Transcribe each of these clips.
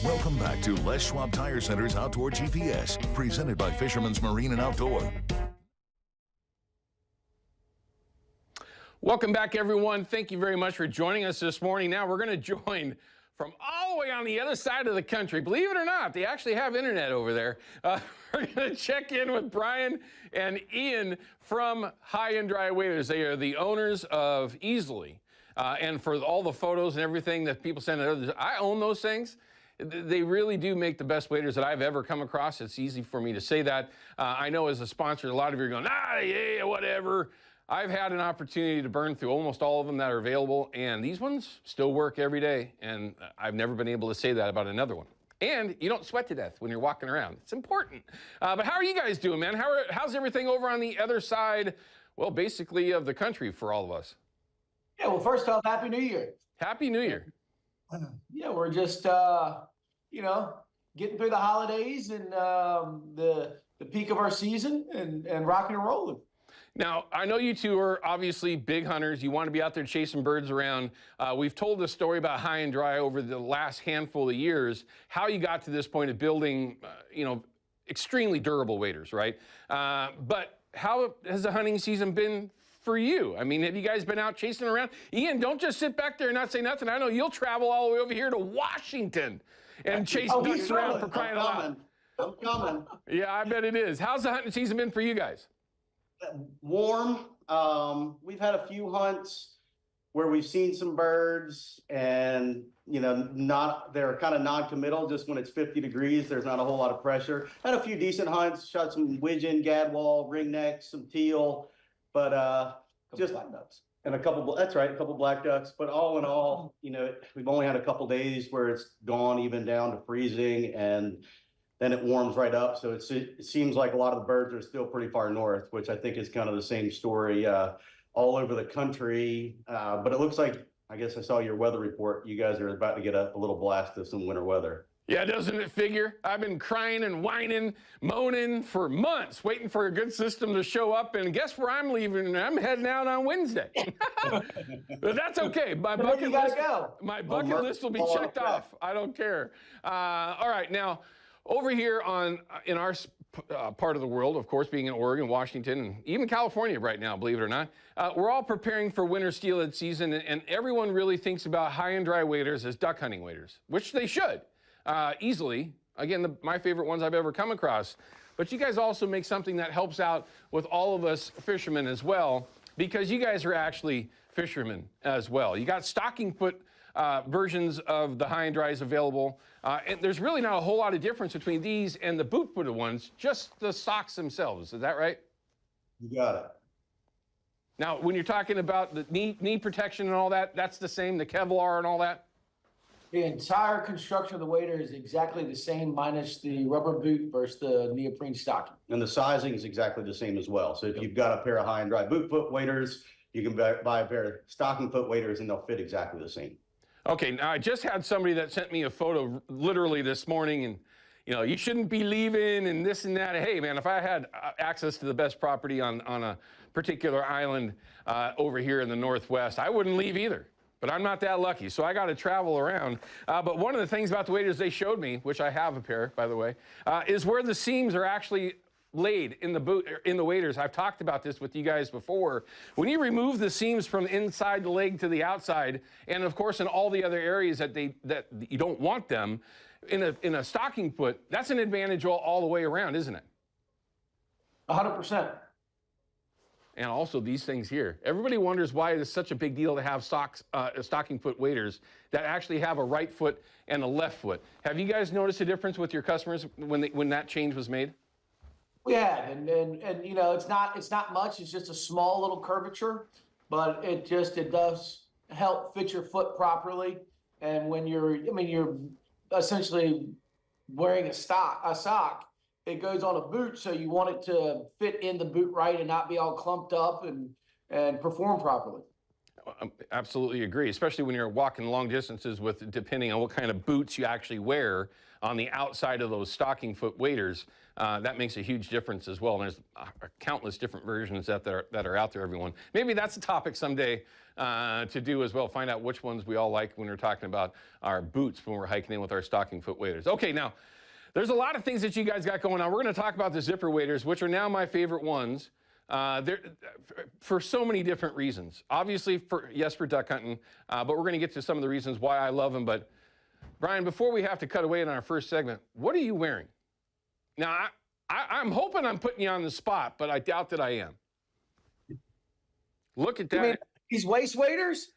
Welcome back to Les Schwab Tire Center's Outdoor GPS, presented by Fisherman's Marine and Outdoor. Welcome back, everyone. Thank you very much for joining us this morning. Now we're going to join from all the way on the other side of the country. Believe it or not, they actually have internet over there. We're going to check in with Brian and Ian from High and Dry Waders. They are the owners of Easily. And for all the photos and everything that people send to others, I own those things. They really do make the best waders that I've ever come across. It's easy for me to say that. I know as a sponsor, a lot of you are going, yeah, whatever. I've had an opportunity to burn through almost all of them that are available, and these ones still work every day, and I've never been able to say that about another one. And you don't sweat to death when you're walking around. It's important. But how are you guys doing, man? How's everything over on the other side, well, basically of the country for all of us? Yeah, well, first off, Happy New Year. Happy New Year. Yeah, we're just, getting through the holidays and the peak of our season and rocking and rolling. Now, I know you two are obviously big hunters. You want to be out there chasing birds around. We've told the story about High and Dry over the last handful of years, how you got to this point of building, extremely durable waders, right? But how has the hunting season been for you? I mean, have you guys been out chasing around? Ian, don't just sit back there and not say nothing. I know you'll travel all the way over here to Washington and chase ducks around for crying out loud. I'm coming. Yeah, I bet it is. How's the hunting season been for you guys? Warm. We've had a few hunts where we've seen some birds and, they're kind of non-committal. Just when it's 50 degrees, there's not a whole lot of pressure. Had a few decent hunts, shot some widgeon, gadwall, ringnecks, some teal, but just black ducks. And a couple black ducks. But all in all, we've only had a couple days where it's gone even down to freezing, and then it warms right up. So it seems like a lot of the birds are still pretty far north, which I think is kind of the same story all over the country. But it looks like, I guess I saw your weather report, you guys are about to get a little blast of some winter weather. Yeah, doesn't it figure? I've been crying and whining, moaning for months, waiting for a good system to show up, and guess where I'm leaving? I'm heading out on Wednesday. But that's okay. My bucket list will be checked off. I don't care. All right, now, over here in our part of the world, of course, being in Oregon, Washington, and even California right now, believe it or not, we're all preparing for winter steelhead season, and everyone really thinks about High and Dry waders as duck hunting waders, which they should. Easily, again, my favorite ones I've ever come across. But you guys also make something that helps out with all of us fishermen as well, because you guys are actually fishermen as well. You got stocking foot versions of the High and Dries available. And there's really not a whole lot of difference between these and the boot-footed ones, just the socks themselves. Is that right? You got it. Now, when you're talking about the knee protection and all that, that's the same, the Kevlar and all that? The entire construction of the wader is exactly the same, minus the rubber boot versus the neoprene stocking. And the sizing is exactly the same as well. So if you've got a pair of High and Dry boot foot waders, you can buy a pair of stocking foot waders and they'll fit exactly the same. Okay, now I just had somebody that sent me a photo literally this morning, and you shouldn't be leaving and this and that. Hey man, if I had access to the best property on a particular island over here in the Northwest, I wouldn't leave either. But I'm not that lucky, so I got to travel around. But one of the things about the waders they showed me, which I have a pair, by the way, is where the seams are actually laid in the waders. I've talked about this with you guys before. When you remove the seams from inside the leg to the outside, and of course in all the other areas that you don't want them, in a stocking foot, that's an advantage all the way around, isn't it? 100%. And also these things here. Everybody wonders why it is such a big deal to have stocking foot waders that actually have a right foot and a left foot. Have you guys noticed a difference with your customers when that change was made? We have, and it's not much. It's just a small little curvature, but it does help fit your foot properly. And when you're essentially wearing a sock. It goes on a boot, so you want it to fit in the boot right and not be all clumped up and perform properly. Absolutely agree, especially when you're walking long distances with, depending on what kind of boots you actually wear on the outside of those stocking foot waders. That makes a huge difference as well. And there's countless different versions that are out there, everyone. Maybe that's a topic someday to do as well, find out which ones we all like when we're talking about our boots when we're hiking in with our stocking foot waders. Okay, now, there's a lot of things that you guys got going on. We're going to talk about the zipper waders, which are now my favorite ones. For so many different reasons. Obviously, for duck hunting, but we're going to get to some of the reasons why I love them. But Brian, before we have to cut away in our first segment, what are you wearing? Now, I'm hoping I'm putting you on the spot, but I doubt that I am. Look at that. You mean these waist waders?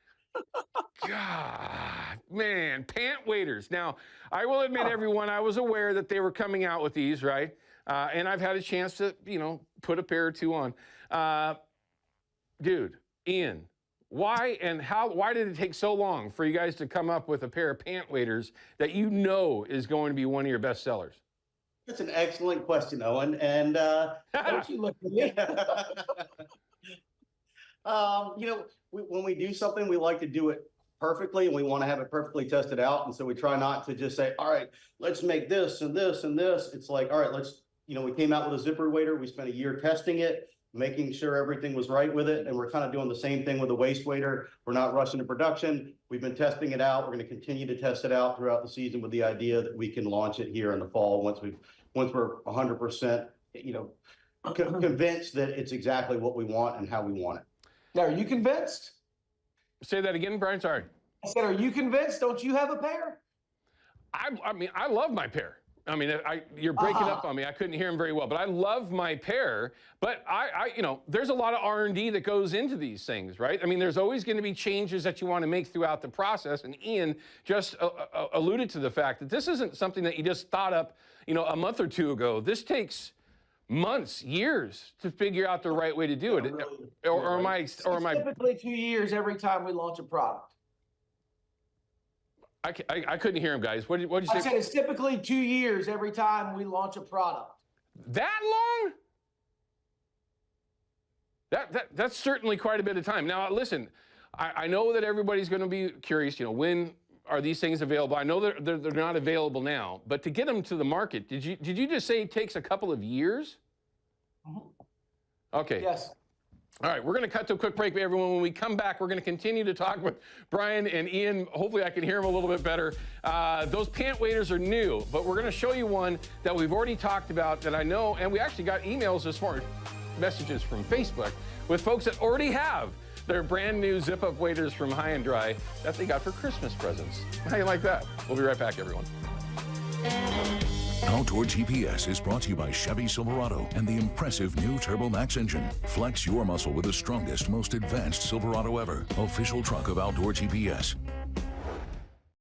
God, man, pant waders. Now, I will admit, everyone, I was aware that they were coming out with these, right? And I've had a chance to, put a pair or two on. Dude, Ian, why did it take so long for you guys to come up with a pair of pant waders that is going to be one of your best sellers? That's an excellent question, Owen. And Don't you look at me? When we do something, we like to do it perfectly, and we want to have it perfectly tested out. And so we try not to just say, all right, let's make this and this and this. It's like, all right, we came out with a zipper wader. We spent a year testing it, making sure everything was right with it. And we're kind of doing the same thing with the waist wader. We're not rushing to production. We've been testing it out. We're going to continue to test it out throughout the season with the idea that we can launch it here in the fall once we're 100%, convinced that it's exactly what we want and how we want it. Now, are you convinced? Say that again, Brian. Sorry. I said, are you convinced? Don't you have a pair? I mean, I love my pair. I mean, you're breaking up on me. I couldn't hear him very well, but I love my pair. But there's a lot of R&D that goes into these things, right? I mean, there's always going to be changes that you want to make throughout the process. And Ian just alluded to the fact that this isn't something that you just thought up, a month or two ago. This takes months, years to figure out the right way to do it. Or am I? Typically 2 years every time we launch a product. I couldn't hear him, guys. What did you say? I said it's typically 2 years every time we launch a product. That long? That's certainly quite a bit of time. Now, listen, I know that everybody's going to be curious, when are these things available? I know they're not available now, but to get them to the market, did you just say it takes a couple of years? Okay. Yes. All right, we're going to cut to a quick break, everyone. When we come back, we're going to continue to talk with Brian and Ian. Hopefully, I can hear them a little bit better. Those pant waders are new, but we're going to show you one that we've already talked about that I know, and we actually got emails this morning, messages from Facebook, with folks that already have their brand new zip-up waders from High and Dry that they got for Christmas presents. How do you like that? We'll be right back, everyone. Outdoor GPS is brought to you by Chevy Silverado and the impressive new Turbo Max engine. Flex your muscle with the strongest, most advanced Silverado ever. Official truck of Outdoor GPS.